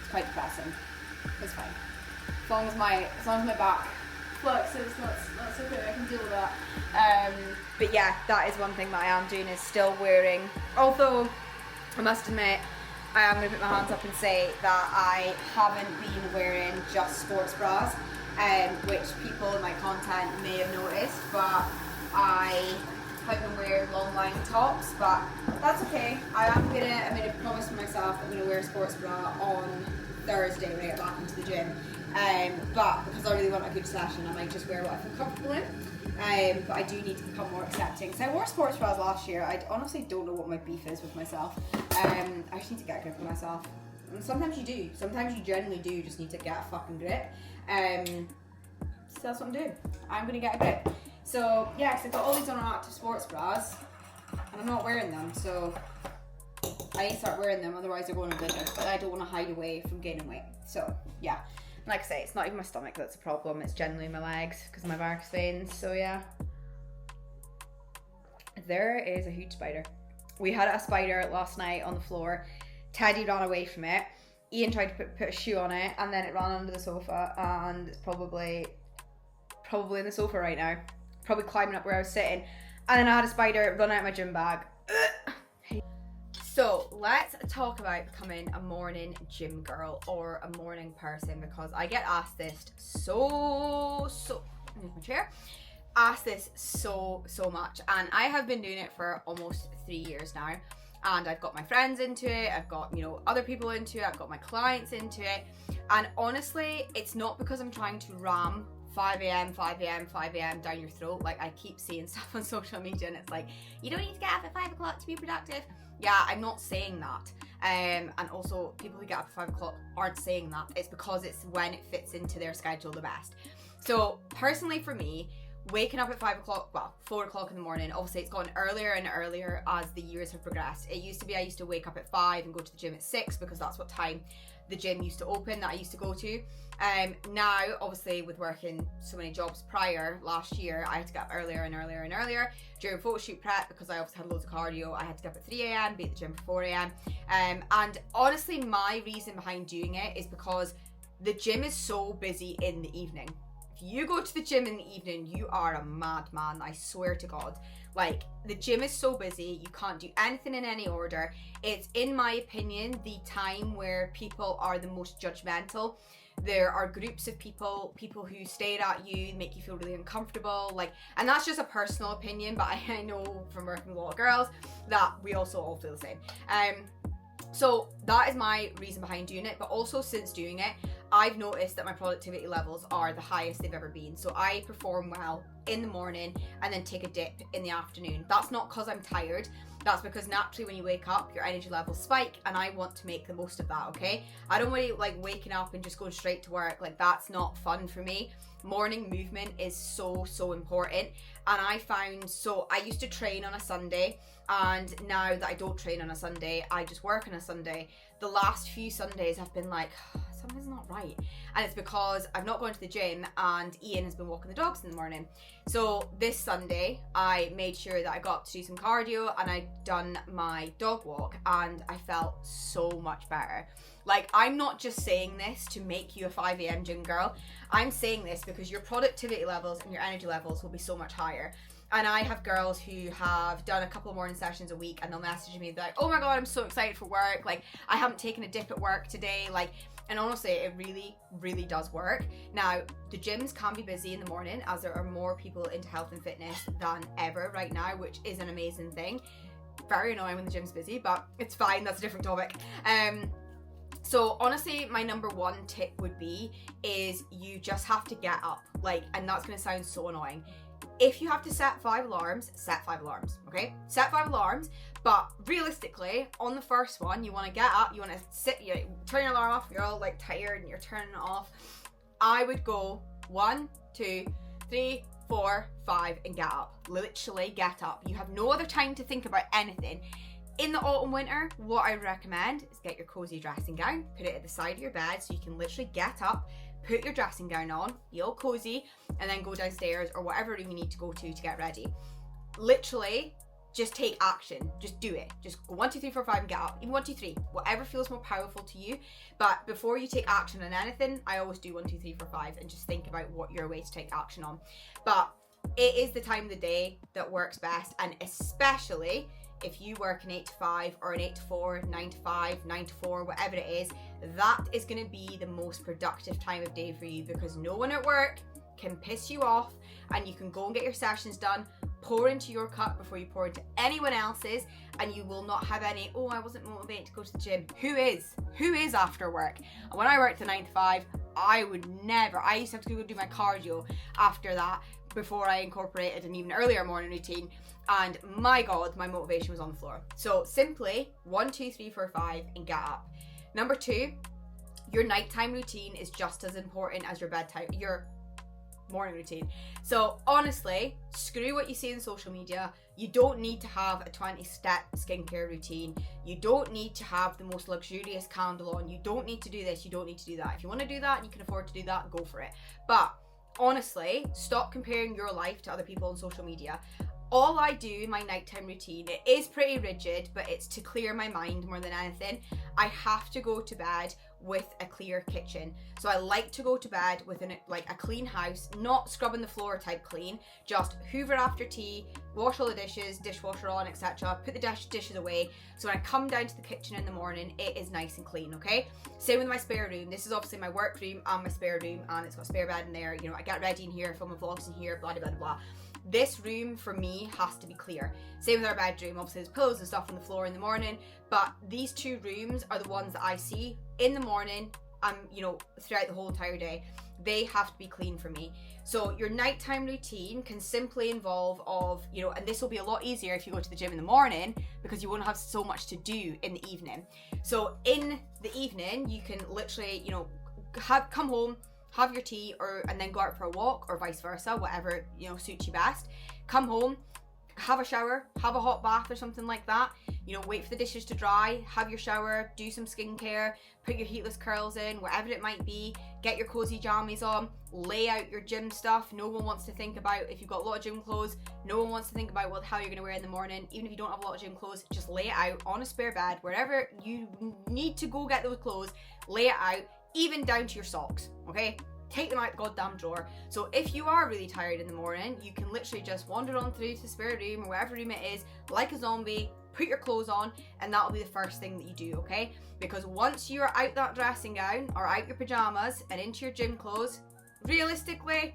It's quite depressing. It's fine. As long as my back flexes, that's okay, I can deal with that. But yeah, that is one thing that I am doing, is still wearing, although I must admit, I am going to put my hands up and say that I haven't been wearing just sports bras, which people in my content may have noticed, but I have been wearing long line tops, but that's okay. I made a promise to myself I'm going to wear a sports bra on Thursday when I get back into the gym. But because I really want a good session, I might just wear what I feel comfortable in. But I do need to become more accepting. So I wore sports bras last year. I honestly don't know what my beef is with myself. I just need to get a grip on myself. And sometimes you do. Sometimes you genuinely do just need to get a fucking grip. So that's what I'm doing. I'm going to get a grip. So yeah, because I've got all these non-active sports bras and I'm not wearing them. So I need to start wearing them, otherwise they're going to bigger. But I don't want to hide away from gaining weight. So yeah. Like I say, it's not even my stomach that's a problem, it's generally my legs because of my varicose veins, so yeah. There is a huge spider. We had a spider last night on the floor. Teddy ran away from it. Ian tried to put a shoe on it, and then it ran under the sofa, and it's probably in the sofa right now. Probably climbing up where I was sitting. And then I had a spider run out of my gym bag. So let's talk about becoming a morning gym girl or a morning person, because I get asked this so move my chair, asked this so much, and I have been doing it for almost 3 years now, and I've got my friends into it, I've got, you know, other people into it, I've got my clients into it, and honestly it's not because I'm trying to ram 5 a.m. down your throat. Like, I keep seeing stuff on social media and it's like, you don't need to get up at 5 o'clock to be productive. Yeah, I'm not saying that. And also, people who get up at 5 o'clock aren't saying that. It's because it's when it fits into their schedule the best. So personally for me, waking up at 5 o'clock, well, 4 o'clock in the morning, obviously it's gotten earlier and earlier as the years have progressed. It used to be I used to wake up at 5 and go to the gym at 6 because that's what time the gym used to open that I used to go to. Now, obviously, with working so many jobs prior last year, I had to get up earlier and earlier during photo shoot prep because I obviously had loads of cardio. I had to get up at 3 a.m, be at the gym for 4 a.m. And honestly, my reason behind doing it is because the gym is so busy in the evening. If you go to the gym in the evening, you are a madman, I swear to God. Like, the gym is so busy, you can't do anything in any order. It's, in my opinion, the time where people are the most judgmental. There are groups of people who stare at you, make you feel really uncomfortable, like, and that's just a personal opinion, but I know from working with a lot of girls that we also all feel the same. So that is my reason behind doing it, but also since doing it, I've noticed that my productivity levels are the highest they've ever been. So I perform well in the morning and then take a dip in the afternoon. That's not because I'm tired. That's because naturally when you wake up, your energy levels spike, and I want to make the most of that, okay? I don't really like waking up and just going straight to work. Like, that's not fun for me. Morning movement is so important. And I found, so I used to train on a Sunday, and now that I don't train on a Sunday, I just work on a Sunday. The last few Sundays have been like, something's not right. And it's because I've not gone to the gym and Ian has been walking the dogs in the morning. So this Sunday, I made sure that I got up to do some cardio and I'd done my dog walk, and I felt so much better. Like, I'm not just saying this to make you a 5 a.m. gym girl. I'm saying this because your productivity levels and your energy levels will be so much higher. And I have girls who have done a couple of morning sessions a week, and they'll message me, they're like, oh my God, I'm so excited for work. Like, I haven't taken a dip at work today. Like, and honestly, it really does work. Now, the gyms can be busy in the morning, as there are more people into health and fitness than ever right now, which is an amazing thing. Very annoying when the gym's busy, but it's fine, that's a different topic. So honestly, my number one tip would be, is you just have to get up. Like, and that's gonna sound so annoying. if you have to set 5 alarms, set 5 alarms, okay? Set 5 alarms, but realistically, on the first one, you want to get up, you want to sit, you turn your alarm off, you're all like tired and you're turning it off. I would go 1, 2, 3, 4, 5 and get up. Literally get up. You have no other time to think about anything. In the autumn winter, what I recommend is get your cozy dressing gown, put it at the side of your bed so you can literally get up, put your dressing gown on, be all cozy, and then go downstairs or whatever room you need to go to get ready. Literally, just take action. Just do it. Just go 1, 2, 3, 4, 5 and get up. Even 1, 2, 3. Whatever feels more powerful to you. But before you take action on anything, I always do 1, 2, 3, 4, 5 and just think about what your way to take action on. But it is the time of the day that works best, and especially if you work an 8 to 5 or an 8 to 4, 9 to 5, 9 to 4, whatever it is, that is going to be the most productive time of day for you, because no one at work can piss you off and you can go and get your sessions done, pour into your cup before you pour into anyone else's, and you will not have any, oh, I wasn't motivated to go to the gym. Who is? Who is after work? And when I worked the 9 to 5, I used to have to go do my cardio after that before I incorporated an even earlier morning routine, and my God, my motivation was on the floor. So simply 1, 2, 3, 4, 5 and get up. Number 2, your nighttime routine is just as important as your morning routine. So honestly, screw what you see in social media. You don't need to have a 20-step skincare routine. You don't need to have the most luxurious candle on. You don't need to do this. You don't need to do that. If you want to do that and you can afford to do that, go for it. But honestly, stop comparing your life to other people on social media. All I do in my nighttime routine, it is pretty rigid, but it's to clear my mind more than anything. I have to go to bed with a clear kitchen. So I like to go to bed with a clean house, not scrubbing the floor type clean, just hoover after tea, wash all the dishes, dishwasher on, etc. Put the dishes away. So when I come down to the kitchen in the morning, it is nice and clean, okay? Same with my spare room. This is obviously my work room and my spare room, and it's got a spare bed in there. You know, I get ready in here, film my vlogs in here, blah, blah, blah, blah. This room for me has to be clear. Same with our bedroom. Obviously there's pillows and stuff on the floor in the morning, but these 2 rooms are the ones that I see in the morning and, you know, throughout the whole entire day. They have to be clean for me. So your nighttime routine can simply involve and this will be a lot easier if you go to the gym in the morning, because you won't have so much to do in the evening. So in the evening, you can literally, come home, have your tea, and then go out for a walk, or vice versa, whatever suits you best. Come home, have a shower, have a hot bath or something like that. Wait for the dishes to dry, have your shower, do some skincare, put your heatless curls in, whatever it might be, get your cozy jammies on, lay out your gym stuff. No one wants to think about, if you've got a lot of gym clothes, no one wants to think about what the hell you're going to wear in the morning. Even if you don't have a lot of gym clothes, just lay it out on a spare bed, wherever you need to go get those clothes, lay it out, even down to your socks, okay? Take them out the goddamn drawer. So if you are really tired in the morning, you can literally just wander on through to the spare room or wherever room it is, like a zombie, put your clothes on, and that'll be the first thing that you do, okay? Because once you're out that dressing gown or out your pajamas and into your gym clothes, realistically,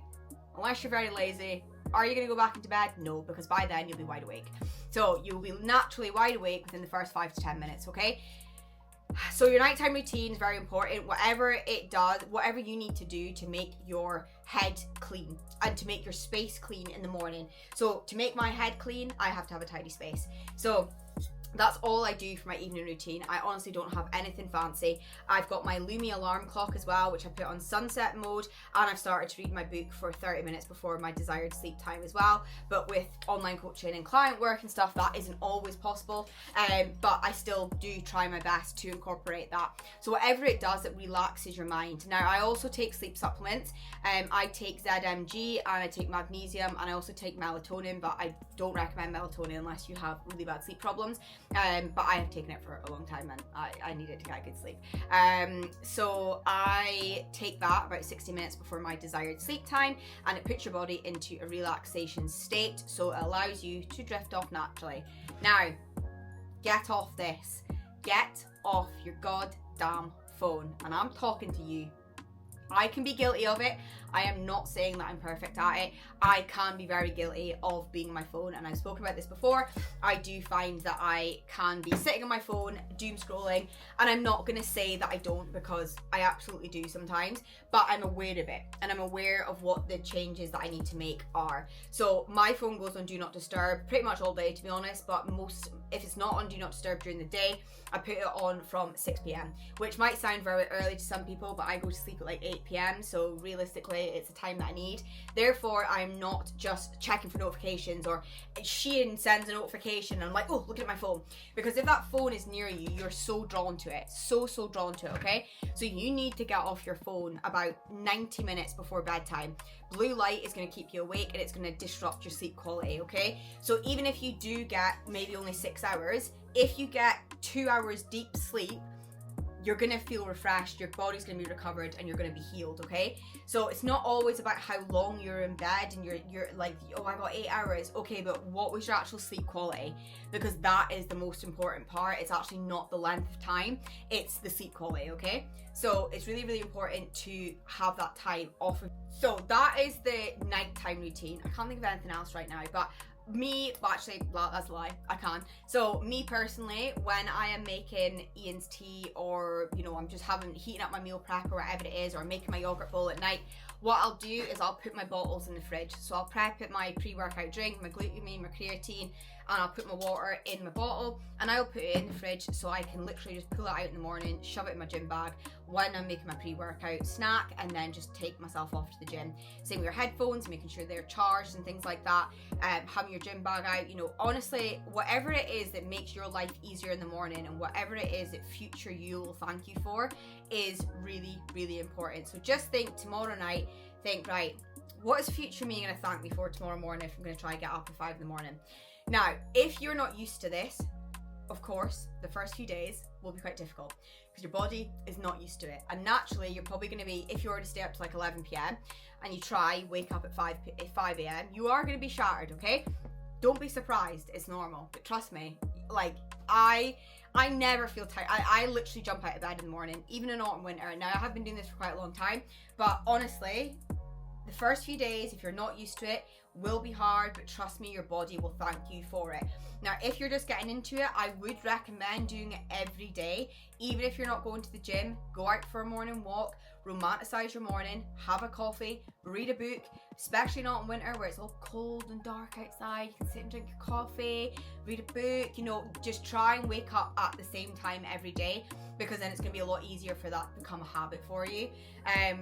unless you're very lazy, are you going to go back into bed? No, because by then you'll be wide awake. So you'll be naturally wide awake within the first 5 to 10 minutes, okay? So your nighttime routine is very important. Whatever it does, whatever you need to do to make your head clean and to make your space clean in the morning. So to make my head clean, I have to have a tidy space. So that's all I do for my evening routine. I honestly don't have anything fancy. I've got my Lumi alarm clock as well, which I put on sunset mode, and I've started to read my book for 30 minutes before my desired sleep time as well. But with online coaching and client work and stuff, that isn't always possible, but I still do try my best to incorporate that. So whatever it does, it relaxes your mind. Now, I also take sleep supplements. I take ZMG and I take magnesium, and I also take melatonin, but I don't recommend melatonin unless you have really bad sleep problems. But I have taken it for a long time, and I needed to get good sleep. So I take that about 60 minutes before my desired sleep time, and it puts your body into a relaxation state, so it allows you to drift off naturally. Now, get off this. Get off your goddamn phone. And I'm talking to you. I can be guilty of it. I am not saying that I'm perfect at it. I can be very guilty of being on my phone, and I've spoken about this before. I do find that I can be sitting on my phone, doom scrolling, and I'm not going to say that I don't, because I absolutely do sometimes, but I'm aware of it, and I'm aware of what the changes that I need to make are. So my phone goes on do not disturb pretty much all day, to be honest, but if it's not on do not disturb during the day, I put it on from 6 p.m, which might sound very early to some people, but I go to sleep at like 8 p.m, so realistically it's the time that I need. Therefore, I'm not just checking for notifications, or Shein sends a notification and I'm like, oh, look at my phone. Because if that phone is near you, you're so drawn to it, so drawn to it, okay? So you need to get off your phone about 90 minutes before bedtime. Blue light is going to keep you awake, and it's going to disrupt your sleep quality, okay? So even if you do get maybe only 6 hours, if you get 2 hours deep sleep, you're gonna feel refreshed, your body's gonna be recovered, and you're gonna be healed, okay? So it's not always about how long you're in bed and you're like, oh, I got 8 hours. Okay, but what was your actual sleep quality? Because that is the most important part. It's actually not the length of time, it's the sleep quality, okay? So it's really, really important to have that time off. So that is the nighttime routine. I can't think of anything else right now, but actually, well, that's a lie, I can. So me personally, when I am making Ian's tea, or I'm just heating up my meal prep or whatever it is, or making my yogurt bowl at night, what I'll do is I'll put my bottles in the fridge. So I'll prep it, my pre-workout drink, my glutamine, my creatine, and I'll put my water in my bottle, and I'll put it in the fridge so I can literally just pull it out in the morning, shove it in my gym bag when I'm making my pre-workout snack, and then just take myself off to the gym. Same with your headphones, making sure they're charged and things like that. Having your gym bag out, honestly, whatever it is that makes your life easier in the morning, and whatever it is that future you will thank you for, is really, really important. So just think tomorrow night, right, what is future me going to thank me for tomorrow morning if I'm going to try and get up at 5 in the morning? Now, if you're not used to this, of course, the first few days will be quite difficult because your body is not used to it. And naturally, you're probably going to be, if you already stay up to like 11 p.m. and you wake up at 5 a.m., you are going to be shattered, okay? Don't be surprised, it's normal. But trust me, like, I never feel tired. I literally jump out of bed in the morning, even in autumn, winter. Now, I have been doing this for quite a long time, but honestly, the first few days, if you're not used to it, will be hard, but trust me, your body will thank you for it. Now, if you're just getting into it, I would recommend doing it every day. Even if you're not going to the gym, go out for a morning walk, romanticize your morning, have a coffee, read a book, especially not in winter where it's all cold and dark outside. You can sit and drink your coffee, read a book, just try and wake up at the same time every day, because then it's going to be a lot easier for that to become a habit for you.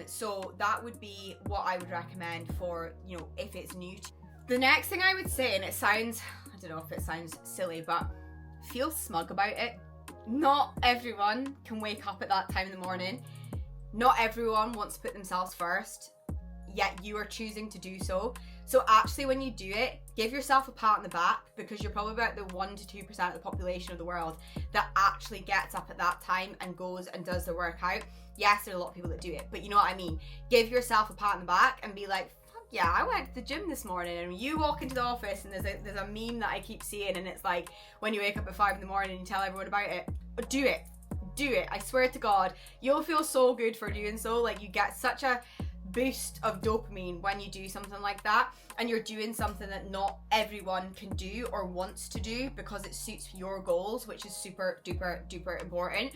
So that would be what I would recommend for, if it's new to. The next thing I would say, and I don't know if it sounds silly, but feel smug about it. Not everyone can wake up at that time in the morning. Not everyone wants to put themselves first, yet you are choosing to do so. So actually, when you do it, give yourself a pat on the back, because you're probably about the 1 to 2% of the population of the world that actually gets up at that time and goes and does the workout. Yes, there are a lot of people that do it, but you know what I mean. Give yourself a pat on the back and be like, fuck yeah, I went to the gym this morning. And you walk into the office and there's a meme that I keep seeing, and it's like, when you wake up at 5 in the morning and you tell everyone about it, do it. Do it. I swear to God, you'll feel so good for doing so. Like, you get such a boost of dopamine when you do something like that, and you're doing something that not everyone can do or wants to do because it suits your goals, which is super duper important.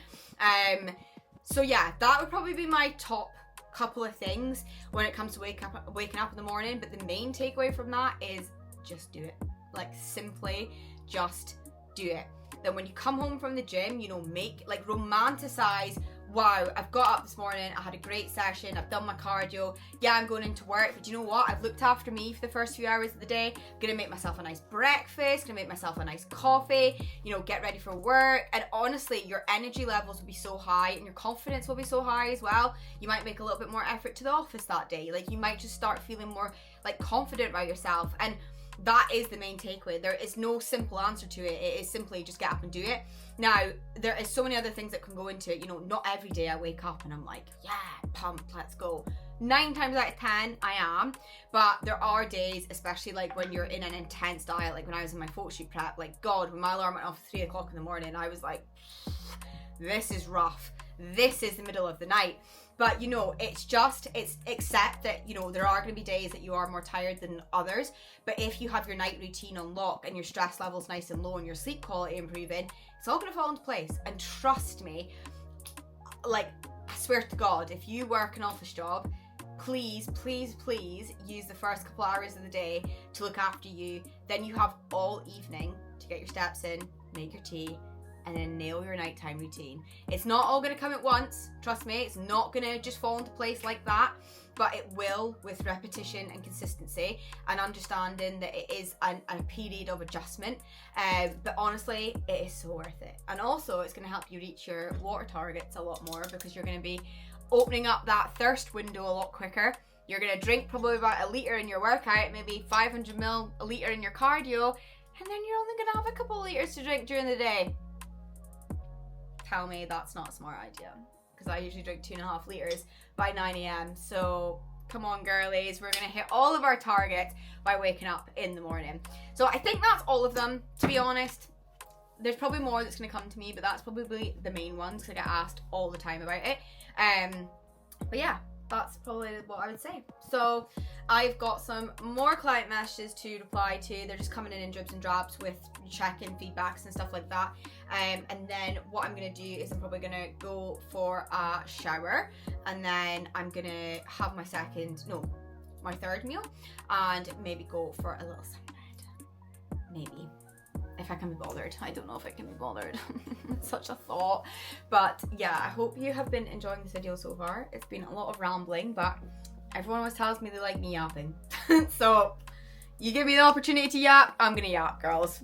So yeah, that would probably be my top couple of things when it comes to waking up in the morning. But the main takeaway from that is just do it. Like, simply just do it. Then when you come home from the gym, romanticize, wow, I've got up this morning, I had a great session, I've done my cardio, yeah, I'm going into work, but you know what? I've looked after me for the first few hours of the day, gonna make myself a nice breakfast, gonna make myself a nice coffee, get ready for work. And honestly, your energy levels will be so high, and your confidence will be so high as well. You might make a little bit more effort to the office that day. Like, you might just start feeling more confident about yourself. And that is the main takeaway. There is no simple answer to it. It is simply just get up and do it. Now, there is so many other things that can go into it. Not every day I wake up and I'm like, yeah, pumped, let's go. 9 times out of 10, I am. But there are days, especially when you're in an intense diet, like when I was in my photo shoot prep, God, when my alarm went off at 3 o'clock in the morning, I was like, this is rough. This is the middle of the night. But you know, it's accept that, you know, there are going to be days that you are more tired than others. But if you have your night routine on lock and your stress levels nice and low and your sleep quality improving, it's all going to fall into place. And trust me, like, I swear to God, if you work an office job, please, please, please use the first couple hours of the day to look after you. Then you have all evening to get your steps in, make your tea, and then nail your nighttime routine. It's not all gonna come at once, trust me, it's not gonna just fall into place like that, but it will with repetition and consistency and understanding that it is a period of adjustment. But honestly, it is so worth it. And also, it's gonna help you reach your water targets a lot more because you're gonna be opening up that thirst window a lot quicker. You're gonna drink probably about 1 litre in your workout, maybe 500 ml a litre in your cardio, and then you're only gonna have a couple of litres to drink during the day. Tell me that's not a smart idea, because I usually drink 2.5 litres by 9 a.m. So come on, girlies, we're gonna hit all of our targets by waking up in the morning. So I think that's all of them, to be honest. There's probably more that's gonna come to me, but that's probably the main ones because I get asked all the time about it. But yeah, that's probably what I would say. So I've got some more client messages to reply to. They're just coming in dribs and drabs with check-in feedbacks and stuff like that. And then what I'm gonna do is I'm probably gonna go for a shower, and then I'm gonna have my third meal, and maybe go for a little sunbed. Maybe. If I can be bothered. I don't know if I can be bothered. It's such a thought. But yeah, I hope you have been enjoying this video so far. It's been a lot of rambling, but everyone always tells me they like me yapping. So you give me the opportunity to yap, I'm gonna yap, girls.